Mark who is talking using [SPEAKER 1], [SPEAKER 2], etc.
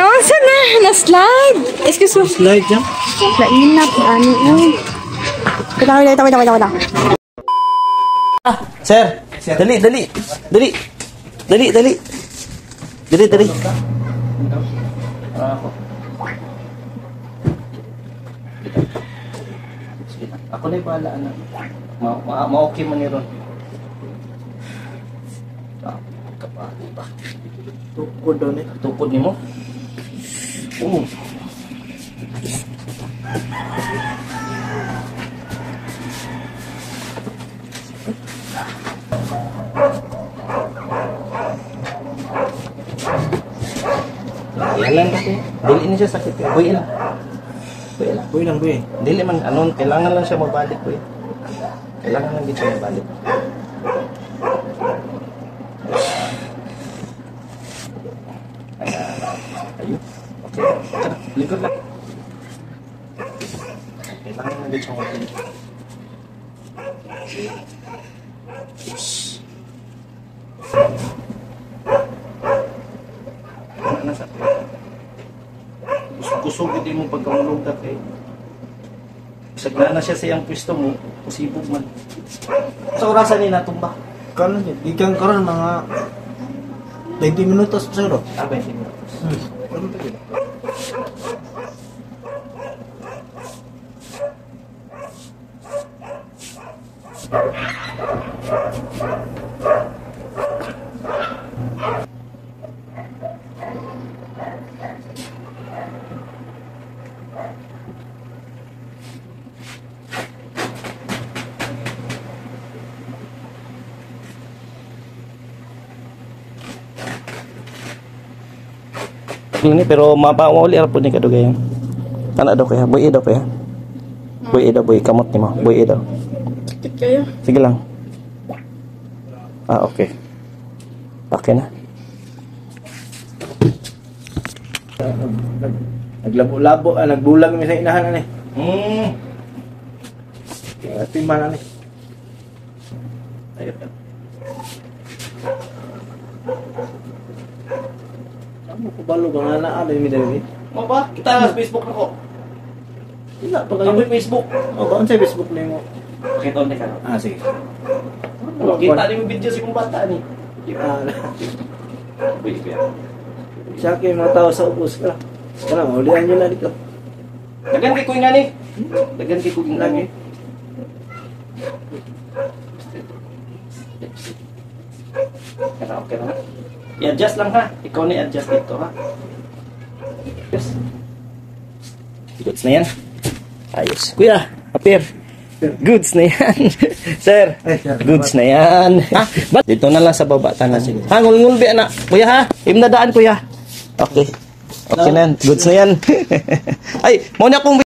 [SPEAKER 1] Naunsa na? Na-slide. Excuse me.
[SPEAKER 2] Slide dyan.
[SPEAKER 1] Lainap. Ano yun? Wait.
[SPEAKER 2] Sir. Dali. Ako na yung bahala, anak. Ma-okay mo ni Ron. Kapali ba? Tukod doon eh. Tukod ni mo? Oo. Yalan kasi. Dili niya siya sakit. Buhay lang. Dili man, kailangan lang siya mabalik. Kailangan lang din siya mabalik. Ayun. Okay. Tara, likod lang. Kailangan lang din siya mabalik. Kusog hindi mo pagkamulog dati. Sagna na siya sa iyang pwesto mo, kusibog man. Sa orasan ni natumba?
[SPEAKER 3] Karon niya, ikan karon mga 20 minutos siguro.
[SPEAKER 2] 20 minutos.
[SPEAKER 3] Karon pa yun.
[SPEAKER 2] Ini pero mauli ra pud ni kadugayan. Ana daw kaya, buhi daw kaya. Buhi daw, buhi kamot ni mo. Buhi daw.
[SPEAKER 1] Sakit kayo.
[SPEAKER 2] Sige lang. Okay. Okay na.
[SPEAKER 3] Naglabo-labo, nagbulag mi sa inahan ani. Timan ani.
[SPEAKER 2] Ayun.
[SPEAKER 3] Amo ko balo ba na mi dali.
[SPEAKER 2] Mo ba? Kita sa Facebook nako.
[SPEAKER 3] Wala pa
[SPEAKER 2] Kamu
[SPEAKER 3] kayo.
[SPEAKER 2] Facebook.
[SPEAKER 3] O ba sa Facebook nimo?
[SPEAKER 2] Kita ni ka.
[SPEAKER 3] Sige.
[SPEAKER 2] Kita ni mo video si kong bata ni. Buhi kaya.
[SPEAKER 3] Siya kay mga tao sa ubos ka. Kana maulian niyo na dito.
[SPEAKER 2] Dagan kay ko nga ni. Dagan kay ko nga ni. Okay na. I-adjust lang ha. Ikaw na i-adjust dito ha. Yes. Goods na yan. Ayos. Kuya, appear. Goods na yan. Sir, goods na yan. Ha? Dito na lang sa baba. Ha, ngulngulbi anak. Kuya ha. Imnadaan kuya. Okay. Okay na yan. Goods na yan. Ay, muna akong